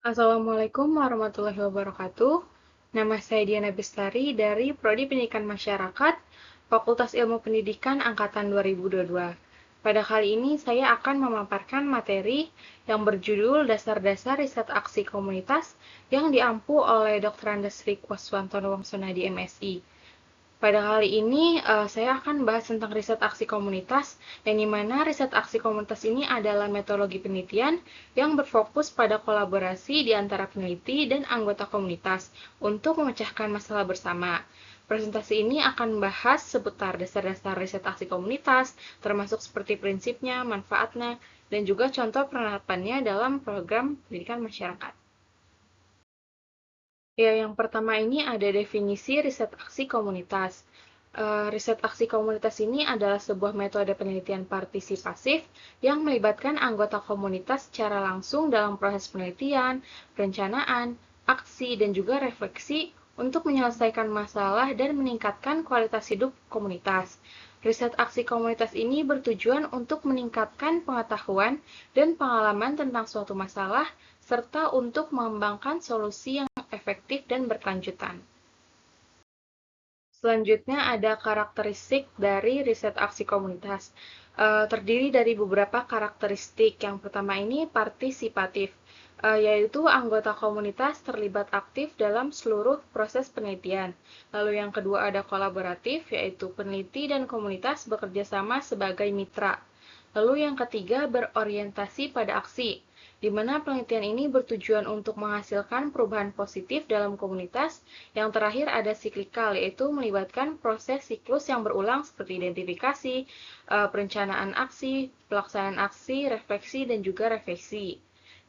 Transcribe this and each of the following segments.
Assalamualaikum warahmatullahi wabarakatuh. Nama saya Diana Bestari dari Prodi Pendidikan Masyarakat, Fakultas Ilmu Pendidikan Angkatan 2022. Pada kali ini saya akan memaparkan materi yang berjudul Dasar-Dasar Riset Aksi Komunitas yang diampu oleh Dr. Andesri Kuswantono Wongsona di MSI. Pada kali ini, saya akan bahas tentang riset aksi komunitas, yang dimana riset aksi komunitas ini adalah metodologi penelitian yang berfokus pada kolaborasi di antara peneliti dan anggota komunitas untuk memecahkan masalah bersama. Presentasi ini akan membahas seputar dasar-dasar riset aksi komunitas, termasuk seperti prinsipnya, manfaatnya, dan juga contoh penerapannya dalam program pendidikan masyarakat. Ya, yang pertama ini ada definisi riset aksi komunitas. Riset aksi komunitas ini adalah sebuah metode penelitian partisipasif yang melibatkan anggota komunitas secara langsung dalam proses penelitian, perencanaan, aksi, dan juga refleksi untuk menyelesaikan masalah dan meningkatkan kualitas hidup komunitas. Riset aksi komunitas ini bertujuan untuk meningkatkan pengetahuan dan pengalaman tentang suatu masalah, serta untuk mengembangkan solusi yang efektif dan berkelanjutan. Selanjutnya ada karakteristik dari riset aksi komunitas. Terdiri dari beberapa karakteristik. Yang pertama ini partisipatif, yaitu anggota komunitas terlibat aktif dalam seluruh proses penelitian. Lalu yang kedua ada kolaboratif, yaitu peneliti dan komunitas bekerja sama sebagai mitra. Lalu yang ketiga berorientasi pada aksi, di mana penelitian ini bertujuan untuk menghasilkan perubahan positif dalam komunitas. Yang terakhir ada siklikal, yaitu melibatkan proses siklus yang berulang seperti identifikasi, perencanaan aksi, pelaksanaan aksi, refleksi, dan juga revisi.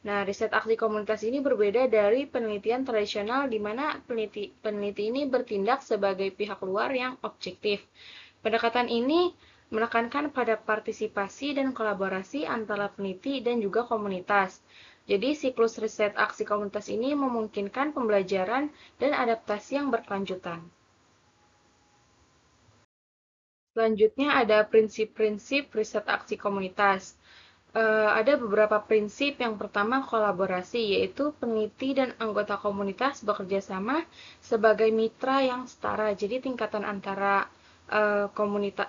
Nah, riset aksi komunitas ini berbeda dari penelitian tradisional di mana peneliti ini bertindak sebagai pihak luar yang objektif. Pendekatan ini menekankan pada partisipasi dan kolaborasi antara peneliti dan juga komunitas. Jadi, siklus riset aksi komunitas ini memungkinkan pembelajaran dan adaptasi yang berkelanjutan. Selanjutnya ada prinsip-prinsip riset aksi komunitas. Ada beberapa prinsip. Yang pertama kolaborasi, yaitu peneliti dan anggota komunitas bekerja sama sebagai mitra yang setara. Jadi tingkatan antara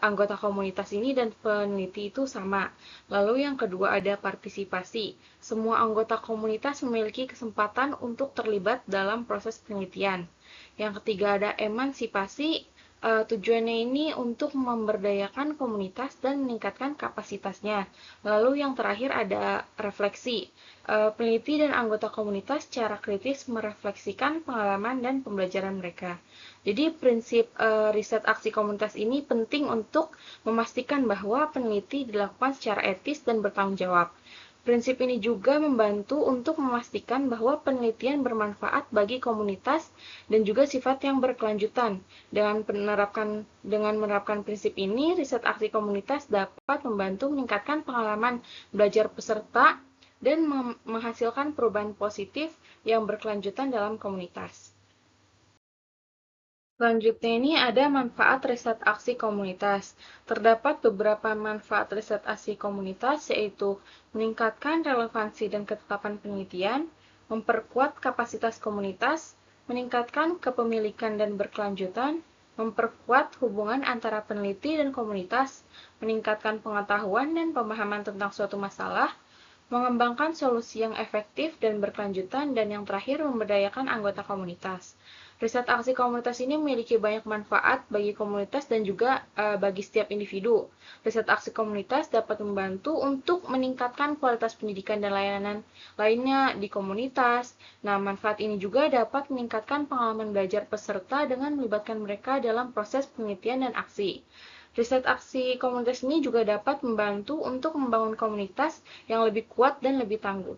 anggota komunitas ini dan peneliti itu sama. Lalu yang kedua ada partisipasi. Semua anggota komunitas memiliki kesempatan untuk terlibat dalam proses penelitian. Yang ketiga ada emansipasi. Tujuannya ini untuk memberdayakan komunitas dan meningkatkan kapasitasnya. Lalu yang terakhir ada refleksi. Peneliti dan anggota komunitas secara kritis merefleksikan pengalaman dan pembelajaran mereka. Jadi prinsip riset aksi komunitas ini penting untuk memastikan bahwa peneliti dilakukan secara etis dan bertanggung jawab. Prinsip ini juga membantu untuk memastikan bahwa penelitian bermanfaat bagi komunitas dan juga sifat yang berkelanjutan. Dengan menerapkan prinsip ini, riset aksi komunitas dapat membantu meningkatkan pengalaman belajar peserta dan menghasilkan perubahan positif yang berkelanjutan dalam komunitas. Selanjutnya ini ada manfaat riset aksi komunitas. Terdapat beberapa manfaat riset aksi komunitas, yaitu meningkatkan relevansi dan ketetapan penelitian, memperkuat kapasitas komunitas, meningkatkan kepemilikan dan berkelanjutan, memperkuat hubungan antara peneliti dan komunitas, meningkatkan pengetahuan dan pemahaman tentang suatu masalah, mengembangkan solusi yang efektif dan berkelanjutan, dan yang terakhir memberdayakan anggota komunitas. Riset aksi komunitas ini memiliki banyak manfaat bagi komunitas dan juga bagi setiap individu. Riset aksi komunitas dapat membantu untuk meningkatkan kualitas pendidikan dan layanan lainnya di komunitas. Nah, manfaat ini juga dapat meningkatkan pengalaman belajar peserta dengan melibatkan mereka dalam proses penelitian dan aksi. Riset aksi komunitas ini juga dapat membantu untuk membangun komunitas yang lebih kuat dan lebih tangguh.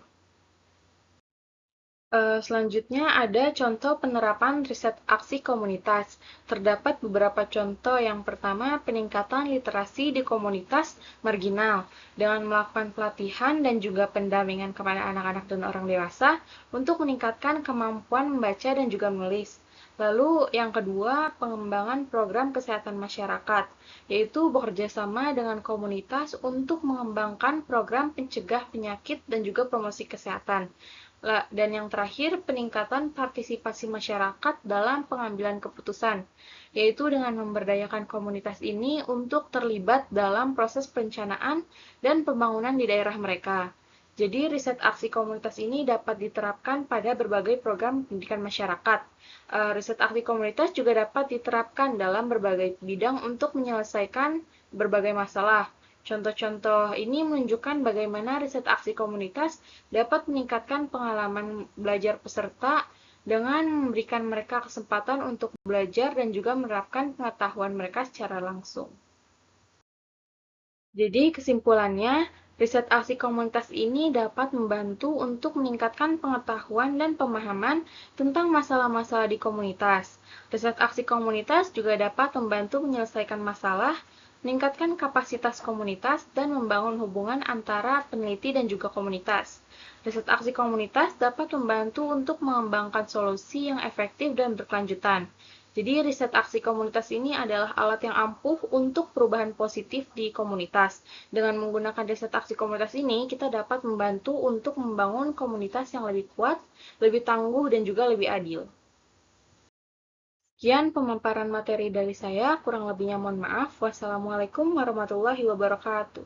Selanjutnya ada contoh penerapan riset aksi komunitas. Terdapat beberapa contoh. Yang pertama, peningkatan literasi di komunitas marginal dengan melakukan pelatihan dan juga pendampingan kepada anak-anak dan orang dewasa untuk meningkatkan kemampuan membaca dan juga menulis. Lalu yang kedua, pengembangan program kesehatan masyarakat, yaitu bekerja sama dengan komunitas untuk mengembangkan program pencegah penyakit dan juga promosi kesehatan. Dan yang terakhir, peningkatan partisipasi masyarakat dalam pengambilan keputusan, yaitu dengan memberdayakan komunitas ini untuk terlibat dalam proses perencanaan dan pembangunan di daerah mereka. Jadi, riset aksi komunitas ini dapat diterapkan pada berbagai program pendidikan masyarakat. Riset aksi komunitas juga dapat diterapkan dalam berbagai bidang untuk menyelesaikan berbagai masalah. Contoh-contoh ini menunjukkan bagaimana riset aksi komunitas dapat meningkatkan pengalaman belajar peserta dengan memberikan mereka kesempatan untuk belajar dan juga menerapkan pengetahuan mereka secara langsung. Jadi, kesimpulannya, riset aksi komunitas ini dapat membantu untuk meningkatkan pengetahuan dan pemahaman tentang masalah-masalah di komunitas. Riset aksi komunitas juga dapat membantu menyelesaikan masalah, meningkatkan kapasitas komunitas, dan membangun hubungan antara peneliti dan juga komunitas. Riset aksi komunitas dapat membantu untuk mengembangkan solusi yang efektif dan berkelanjutan. Jadi, riset aksi komunitas ini adalah alat yang ampuh untuk perubahan positif di komunitas. Dengan menggunakan riset aksi komunitas ini, kita dapat membantu untuk membangun komunitas yang lebih kuat, lebih tangguh, dan juga lebih adil. Sekian pemaparan materi dari saya, kurang lebihnya mohon maaf. Wassalamualaikum warahmatullahi wabarakatuh.